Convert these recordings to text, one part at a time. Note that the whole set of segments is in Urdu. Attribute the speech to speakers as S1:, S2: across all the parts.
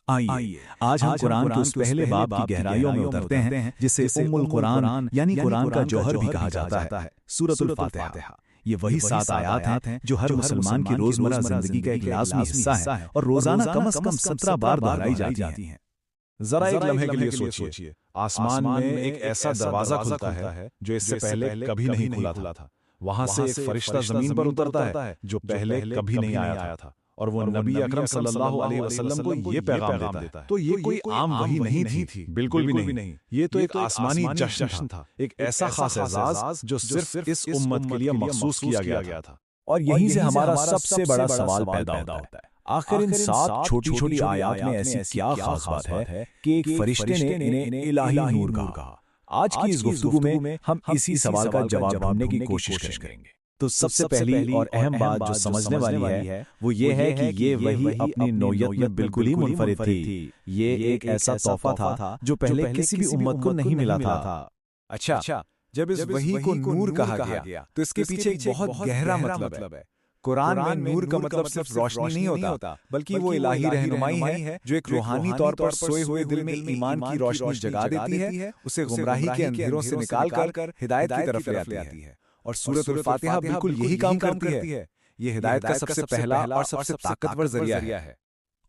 S1: آئیے آج ہم قرآن کے اس پہلے باب کی گہرائیوں میں اترتے ہیں جسے ام القرآن یعنی قرآن کا جوہر بھی کہا جاتا ہے، سورۃ الفاتحہ۔ یہ وہی 7 آیات ہیں جو ہر مسلمان کی روزمرہ زندگی کا ایک لازمی حصہ ہے اور روزانہ کم از کم 17 بار دہرائی جاتی ہیں۔
S2: ذرا ایک لمحے کے لیے سوچئے، آسمان میں ایک ایسا دروازہ کھلتا ہے جو اس سے پہلے کبھی نہیں کھلا تھا۔ وہاں سے ایک فرشتہ زمین پر اترتا ہے جو پہلے کبھی نہیں آیا تھا، اور وہ نبی اکرم صلی اللہ علیہ وسلم کو یہ پیغام دیتا ہے۔ تو یہ کوئی عام وحی نہیں تھی، بالکل بھی نہیں۔ یہ تو ایک آسمانی جشن تھا، ایک ایسا خاص اعزاز جو صرف اس امت کے لیے مخصوص کیا گیا تھا۔
S1: اور یہیں سے ہمارا سب سے بڑا سوال پیدا ہوتا ہے، آخر ان 7 چھوٹی چھوٹی آیات میں ایسی کیا خاص بات ہے کہ ایک فرشتے نے انہیں الہی نور کہا؟ آج کی اس گفتگو میں ہم اسی سوال کا جواب ڈھونڈنے کی کوشش کریں گے۔ تو سب سے پہلی اور اہم بات جو سمجھنے والی ہے وہ یہ ہے کہ یہ وحی اپنی نوعیت میں بالکل ہی منفرد تھی۔ یہ ایک ایسا تحفہ تھا جو پہلے کسی بھی امت کو نہیں ملا تھا۔
S2: اچھا، جب اس وحی کو نور کہا گیا تو اس کے پیچھے ایک بہت گہرا مطلب ہے۔ قرآن میں نور کا مطلب صرف روشنی نہیں ہوتا، بلکہ وہ الہی رہنمائی ہے جو ایک روحانی طور پر سوئے ہوئے دل میں ایمان کی روشنی جگا دیتی ہے، اسے گمراہی کے اندھیروں سے نکال کر ہدایت کی طرف لے آتی ہے۔ اور سورۃ الفاتحہ بالکل یہی کام کرتی ہے۔ یہ ہدایت کا سب سے پہلا اور سب سے طاقتور ذریعہ ہے۔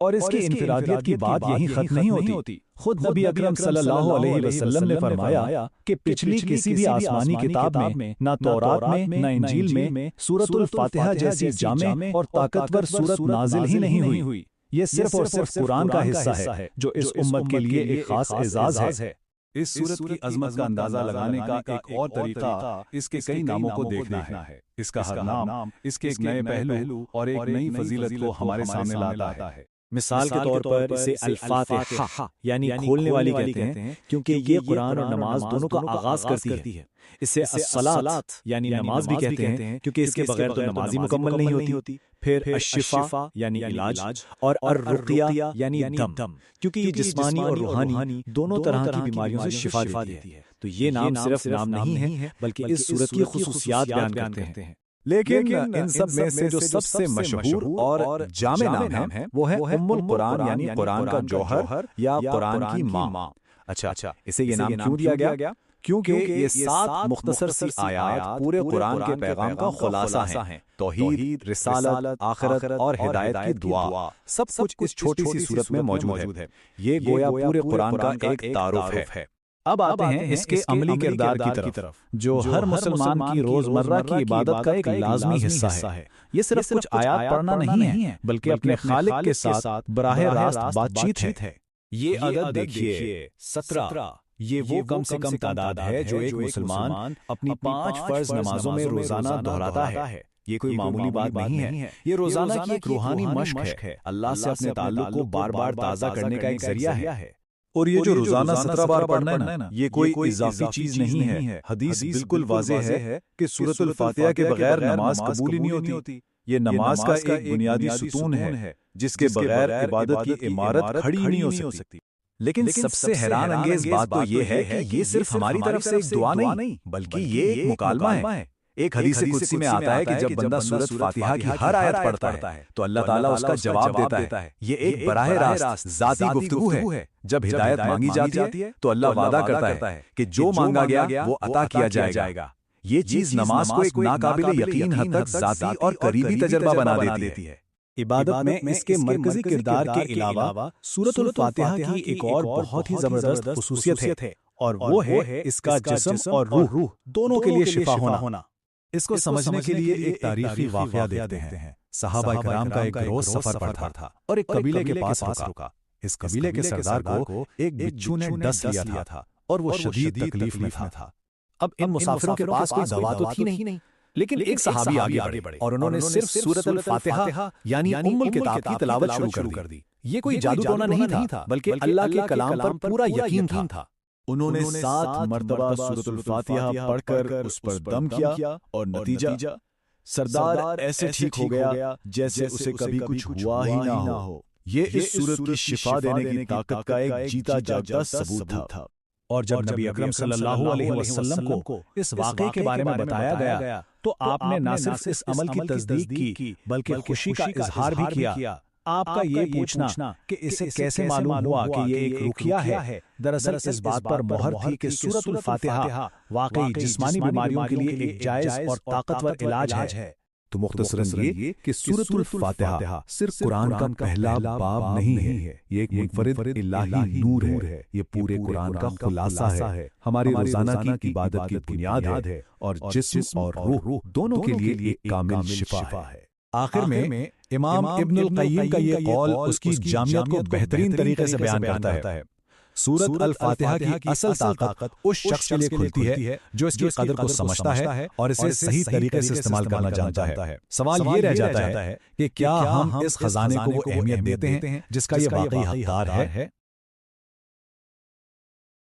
S1: اور اس کی انفرادیت کی بات یہیں ختم نہیں ہوتی۔ خود نبی اکرم صلی اللہ علیہ وسلم نے فرمایا کہ پچھلی کسی بھی آسمانی کتاب میں، نہ تورات میں نہ انجیل میں، سورۃ الفاتحہ جیسی جامع اور طاقتور سورت نازل ہی نہیں ہوئی۔ یہ صرف اور صرف قرآن کا حصہ ہے جو اس امت کے لیے ایک خاص اعزاز ہے۔
S2: اس سورت کی عظمت کا اندازہ لگانے کا ایک اور طریقہ اس کے کئی ناموں کو دیکھنا ہے۔ اس کا ہر نام اس کے ایک نئے پہلو اور ایک نئی فضیلت کو ہمارے سامنے لاتا ہے۔
S1: مثال کے طور پر اسے الفاتحہ یعنی کھولنے والی کہتے ہیں کیونکہ یہ قرآن اور نماز دونوں کا آغاز کرتی ہے۔ اسے الصلاۃ یعنی نماز بھی کہتے ہیں کیونکہ اس کے بغیر تو نماز ہی مکمل نہیں ہوتی۔ پھر الشفا یعنی علاج، اور الرقیہ یعنی دم کیونکہ یہ جسمانی اور روحانی دونوں طرح کی بیماریوں سے شفا دیتی ہے۔ تو یہ نام صرف نام نہیں ہے بلکہ اس صورت کی خصوصیات بیان کرتے ہیں۔
S2: لیکن ان سب میں سے جو سب سے مشہور اور جامع نام ہے وہ ہے ام القرآن یعنی قرآن کا جوہر یا قرآن کی ماں۔ اچھا، اسے یہ نام کیوں دیا گیا؟ کیونکہ یہ 7 مختصر سی آیات پورے قرآن کے پیغام کا خلاصہ ہیں۔ توحید، رسالت، آخرت اور ہدایت کی دعا سب کچھ اس چھوٹی سی صورت میں موجود ہے۔ یہ گویا پورے قرآن کا ایک تعارف ہے۔
S1: اب آتے ہیں اس کے عملی کردار کی طرف جو ہر مسلمان کی روزمرہ کی عبادت کا ایک لازمی حصہ ہے۔ یہ صرف کچھ آیات پڑھنا نہیں ہے بلکہ اپنے خالق کے ساتھ براہ راست بات چیت ہے۔
S2: یہ عدد دیکھیے 17۔ یہ وہ کم سے کم تعداد ہے جو ایک مسلمان اپنی 5 فرض نمازوں میں روزانہ دہراتا ہے۔ یہ کوئی معمولی بات نہیں ہے، یہ روزانہ کی ایک روحانی مشق ہے، اللہ سے اپنے تعلق کو بار بار تازہ کرنے کا ایک ذریعہ ہے۔
S1: اور یہ جو روزانہ 17 بار پڑھنا ہے نا، یہ کوئی اضافی چیز نہیں ہے۔ حدیث بالکل واضح ہے کہ سورۃ الفاتحہ کے بغیر نماز قبول ہی نہیں ہوتی۔ یہ نماز کا ایک بنیادی ستون ہے جس کے بغیر عبادت کی عمارت کھڑی نہیں ہو سکتی۔
S2: لیکن سب سے حیران انگیز بات تو یہ ہے کہ یہ صرف ہماری طرف سے ایک دعا نہیں بلکہ یہ ایک مکالمہ ہے۔ ایک حدیث قدسی میں آتا ہے کہ جب بندہ سورۃ فاتحہ کی ہر آیت پڑھتا ہے تو اللہ تعالیٰ اس کا جواب دیتا ہے۔ یہ ایک براہ راست ذاتی گفتگو ہے۔ جب ہدایت مانگی جاتی ہے تو اللہ وعدہ کرتا ہے کہ جو مانگا گیا وہ عطا کیا جائے گا۔ یہ چیز نماز کو ایک ناقابل یقین حد تک ذاتی اور قریبی تجربہ بنا دیتی ہے۔
S1: عبادت میں اس کے مرکزی کردار کے علاوہ سورۃ الفاتحہ کی ایک اور بہت ہی زبردست خصوصیت ہے، اور وہ ہے اس کا جسم اور روح دونوں کے لیے شفا ہونا۔
S2: اس کو سمجھنے کے لیے ایک تاریخی واقعہ دیکھتے ہیں۔ صحابہ کرام کا ایک گروہ سفر پر تھا اور ایک قبیلے کے پاس رکا۔ اس قبیلے کے سردار کو ایک بچھو نے ڈس لیا تھا اور وہ شدید تکلیف میں تھا۔
S1: اب ان مسافروں کے پاس کوئی دوا تو تھی نہیں، لیکن ایک صحابی آگے بڑھے اور انہوں نے صرف سورۃ الفاتحہ یعنی ام الکتاب کی تلاوت شروع کر دی۔ یہ کوئی جادو ٹونا نہیں تھا بلکہ اللہ کے کلام پر پورا یقین تھا۔
S2: انہوں نے 7 مرتبہ سورۃ الفاتحہ پڑھ کر اس پر دم کیا اور نتیجہ سردار ایسے ٹھیک ہو گیا جیسے اسے کبھی کچھ ہوا ہی نہ ہو۔ یہ اس سورت کی شفا دینے کی طاقت کا ایک جیتا جاگتا ثبوت تھا۔
S1: اور جب نبی اکرم صلی اللہ علیہ وسلم کو اس واقعے کے بارے میں بتایا گیا تو آپ نے نہ صرف اس عمل کی تصدیق کی بلکہ خوشی کا اظہار بھی کیا۔ آپ کا یہ پوچھنا کہ اسے کیسے معلوم ہوا کہ یہ ایک رقیہ ہے، دراصل اس بات پر مہر تھی کہ سورۃ الفاتحہ واقعی جسمانی بیماریوں کے لیے ایک جائز اور طاقتور علاج ہے۔
S2: تو مختصراً یہ کہ سورۃ الفاتحہ صرف قرآن کا پہلا باب نہیں ہے، یہ ایک منفرد الہی نور ہے، یہ پورے قرآن کا خلاصہ ہے، ہماری روزانہ کی عبادت کی بنیاد ہے، اور جسم اور روح دونوں کے لیے ایک کامل شفا ہے۔
S3: آخر میں امام ابن القیم کا یہ قول اس کی جامعیت کو بہترین طریقے سے بیان کرتا ہے۔ سورۃ الفاتحہ کی اصل طاقت اس شخص کے لیے کھلتی ہے جو اس کی قدر کو سمجھتا ہے اور اسے صحیح طریقے سے استعمال کرنا جانتا ہے۔ سوال یہ رہ جاتا ہے کہ کیا ہم اس خزانے کو وہ اہمیت دیتے ہیں جس کا یہ واقعی حقدار ہے؟